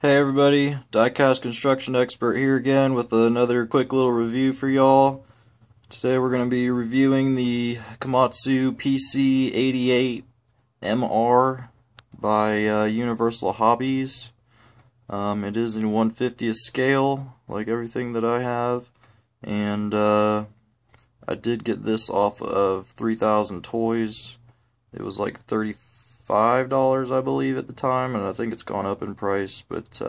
Hey everybody, Diecast Construction Expert here again with another quick little review for y'all. Today we're going to be reviewing the Komatsu PC88MR by Universal Hobbies. It is in 1/50th scale, like everything that I have, and I did get this off of 3,000 Toys. It was like $35, I believe, at the time, and I think it's gone up in price, but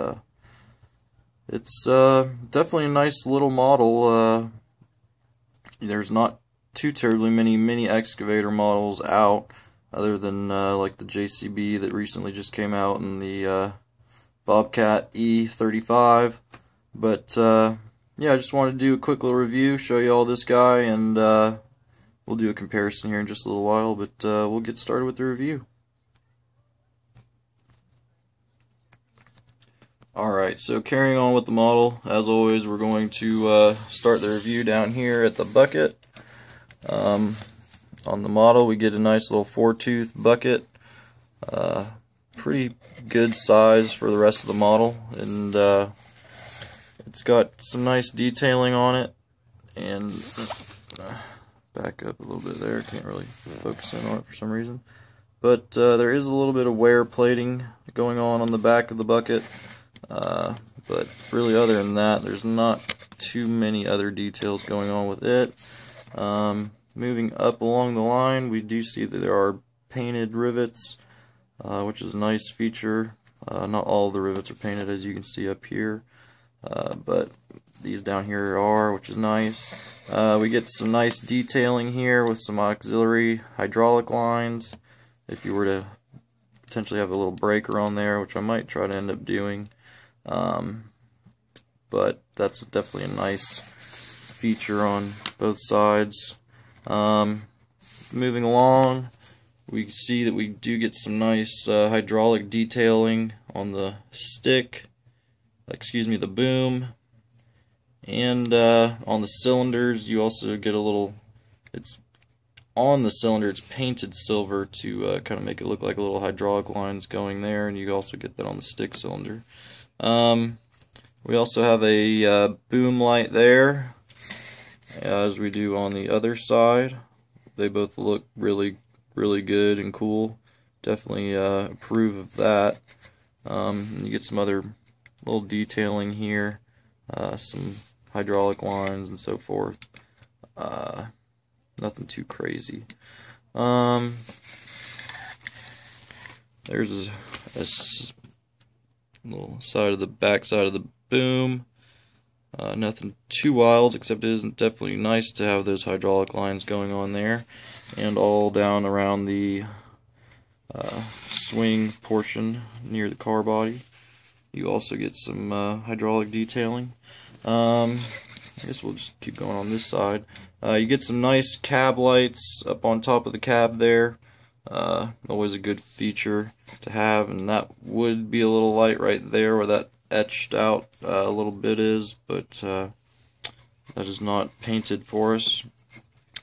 it's definitely a nice little model. There's not too terribly many mini excavator models out, other than like the JCB that recently just came out, and the Bobcat E35, but yeah, I just wanted to do a quick little review, show you all this guy, and we'll do a comparison here in just a little while, but we'll get started with the review. Alright, so carrying on with the model, as always, we're going to start the review down here at the bucket. On the model, we get a nice little 4-tooth bucket. Pretty good size for the rest of the model, and it's got some nice detailing on it. And back up a little bit there, can't really focus in on it for some reason. But there is a little bit of wear plating going on the back of the bucket. But really, other than that, there's not too many other details going on with it. Moving up along the line, we do see that there are painted rivets, which is a nice feature. Not all of the rivets are painted, as you can see up here, but these down here are, which is nice. We get some nice detailing here with some auxiliary hydraulic lines. If you were to potentially have a little breaker on there, which I might try to end up doing. But that's definitely a nice feature on both sides. Moving along, we see that we do get some nice hydraulic detailing on the stick, the boom, and on the cylinders you also get a little, on the cylinder it's painted silver to kind of make it look like a little hydraulic lines going there, and you also get that on the stick cylinder. We also have a boom light there, as we do on the other side. They both look really good and cool. Definitely approve of that. You get some other little detailing here, some hydraulic lines and so forth. Nothing too crazy. There's a little side of the back side of the boom. Nothing too wild, except it is definitely nice to have those hydraulic lines going on there, and all down around the swing portion near the car body. You also get some hydraulic detailing. I guess we'll just keep going on this side. You get some nice cab lights up on top of the cab there. Always a good feature to have, and that would be a little light right there where that etched out a little bit is, but that is not painted for us.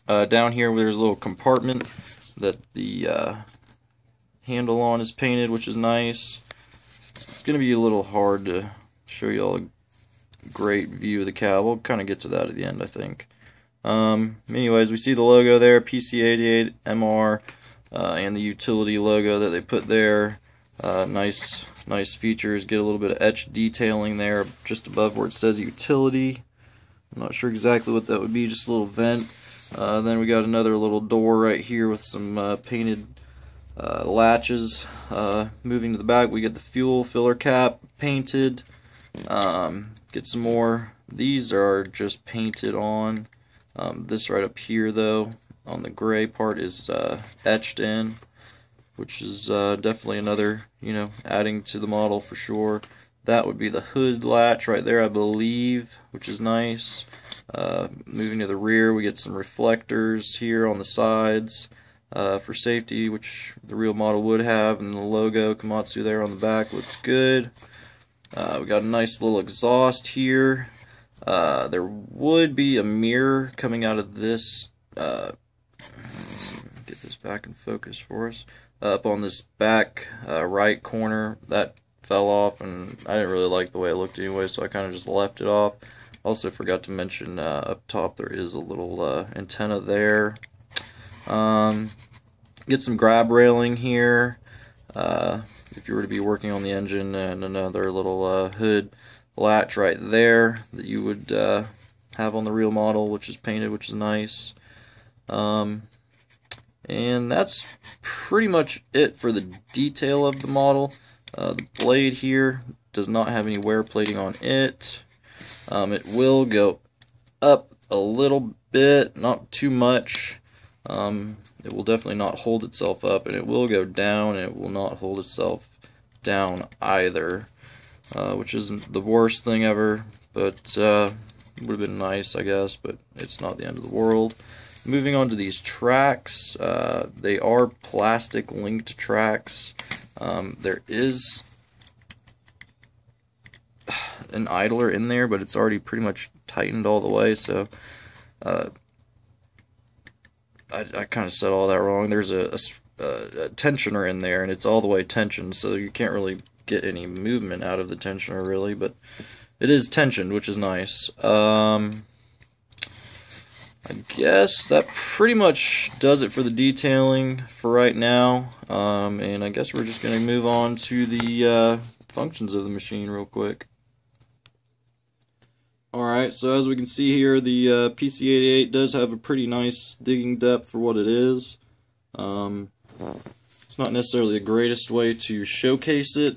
Down here there's a little compartment that the handle on is painted, which is nice. It's going to be a little hard to show you all a great view of the cab. We'll kind of get to that at the end, I think. Anyways, we see the logo there, PC88MR, and the utility logo that they put there. Nice features. Get a little bit of etched detailing there just above where it says utility. I'm not sure exactly what that would be, just a little vent. Then we got another little door right here with some painted latches. Moving to the back, we get the fuel filler cap painted. Get some more. These are just painted on. This right up here, though, on the gray part, is etched in, which is definitely another, adding to the model for sure. That would be the hood latch right there, I believe, which is nice. Moving to the rear, we get some reflectors here on the sides for safety, which the real model would have, and the logo Komatsu there on the back looks good. We got a nice little exhaust here. There would be a mirror coming out of this. Let's see, get this back in focus for us. Up on this back right corner, that fell off, and I didn't really like the way it looked anyway, so I kind of just left it off. Also forgot to mention up top there is a little antenna there. Get some grab railing here if you were to be working on the engine, and another little hood latch right there that you would have on the real model, which is painted, which is nice. And that's pretty much it for the detail of the model. The blade here does not have any wear plating on it. It will go up a little bit, not too much. It will definitely not hold itself up, and it will go down, and it will not hold itself down either, which isn't the worst thing ever, but would have been nice, I guess, but it's not the end of the world. Moving on to these tracks, they are plastic linked tracks. There is an idler in there, but it's already pretty much tightened all the way, so I kind of said all that wrong. There's a tensioner in there, and it's all the way tensioned, so you can't really get any movement out of the tensioner, really, but it is tensioned, which is nice. I guess that pretty much does it for the detailing for right now, and I guess we're just going to move on to the functions of the machine real quick. Alright, so as we can see here, the PC88 does have a pretty nice digging depth for what it is. It's not necessarily the greatest way to showcase it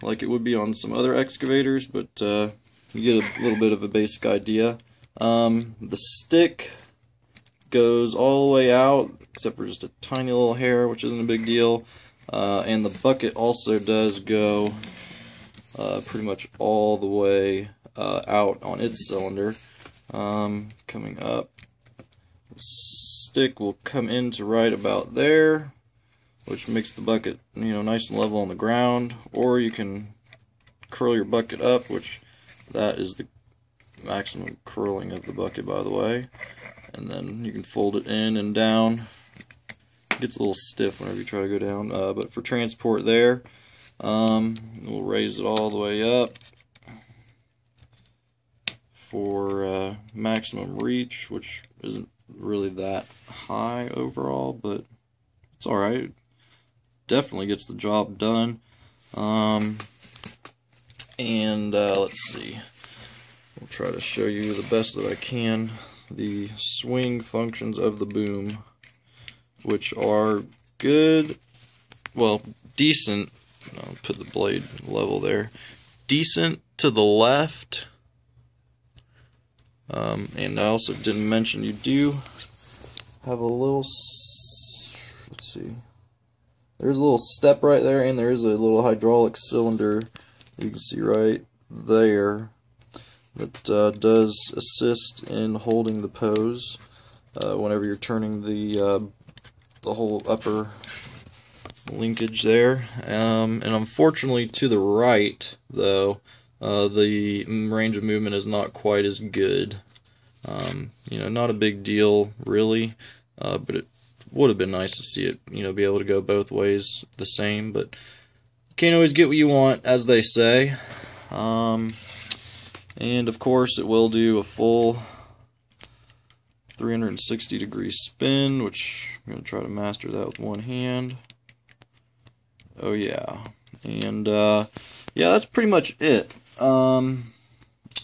like it would be on some other excavators, but you get a little bit of a basic idea. The stick goes all the way out, except for just a tiny little hair, which isn't a big deal. And the bucket also does go pretty much all the way out on its cylinder. Coming up, the stick will come into right about there, which makes the bucket, nice and level on the ground. Or you can curl your bucket up, which that is the maximum curling of the bucket, by the way. And then you can fold it in and down. It gets a little stiff whenever you try to go down, but for transport there, we'll raise it all the way up for maximum reach, which isn't really that high overall, but it's alright. Definitely gets the job done. And let's see. I'll try to show you the best that I can the swing functions of the boom, which are good, well, decent. I'll put the blade level there. Decent to the left. And I also didn't mention you do have a little, let's see, there's a little step right there, and there is a little hydraulic cylinder you can see right there that does assist in holding the pose whenever you're turning the whole upper linkage there. And unfortunately to the right, though, the range of movement is not quite as good. Not a big deal really, but it would have been nice to see it, be able to go both ways the same, but you can't always get what you want, as they say. And of course it will do a full 360-degree spin, which I'm going to try to master that with one hand. Oh yeah. And yeah, that's pretty much it. I'm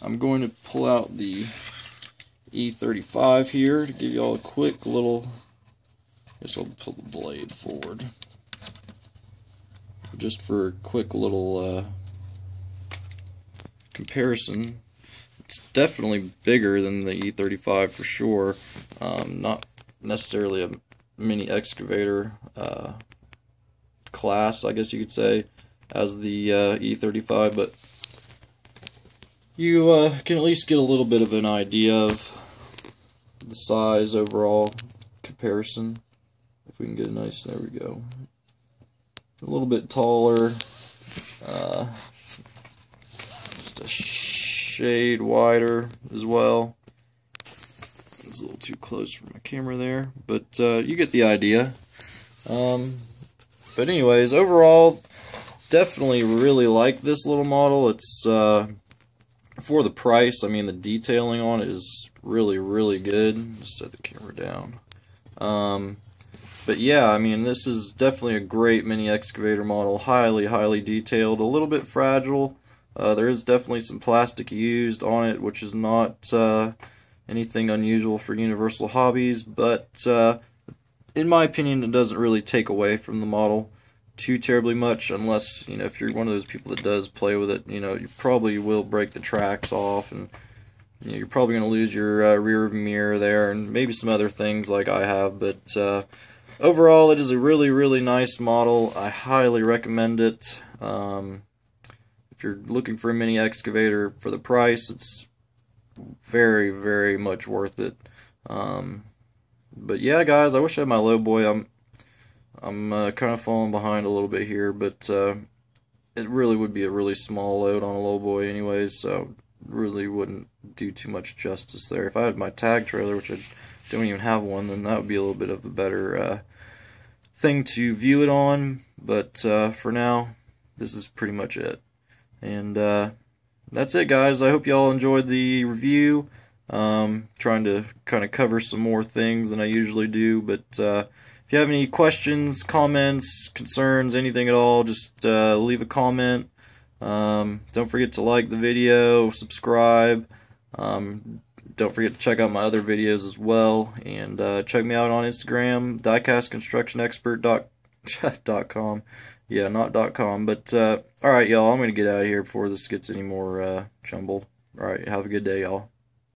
going to pull out the E35 here to give you all a quick little, I guess I'll pull the blade forward just for a quick little comparison. It's definitely bigger than the E35 for sure. Not necessarily a mini excavator class, I guess you could say, as the E35, but you can at least get a little bit of an idea of the size overall comparison. If we can get a nice, there we go. A little bit taller, just a shade wider as well. It's a little too close for my camera there, but you get the idea. But anyways, overall, definitely really like this little model. It's for the price. I mean, the detailing on it is really good. Just set the camera down. But yeah, I mean, this is definitely a great mini excavator model. Highly detailed. A little bit fragile. There is definitely some plastic used on it, which is not anything unusual for Universal Hobbies, but in my opinion, it doesn't really take away from the model too terribly much, unless, you know, if you're one of those people that does play with it, you know, you probably will break the tracks off, and you know, you're probably going to lose your rear mirror there, and maybe some other things like I have, but overall, it is a really nice model. I highly recommend it. If you're looking for a mini excavator for the price, it's very much worth it. But yeah, guys, I wish I had my low boy. I'm kind of falling behind a little bit here, but it really would be a really small load on a low boy anyways, so really wouldn't do too much justice there. If I had my tag trailer, which I don't even have one, then that would be a little bit of a better thing to view it on. But for now, this is pretty much it. And that's it, guys. I hope y'all enjoyed the review. Trying to kind of cover some more things than I usually do, but if you have any questions, comments, concerns, anything at all, just leave a comment. Don't forget to like the video, subscribe. Don't forget to check out my other videos as well, and check me out on Instagram, diecastconstructionexpert.com. Yeah, not .com, but alright, y'all, I'm going to get out of here before this gets any more jumbled. Alright, have a good day, y'all.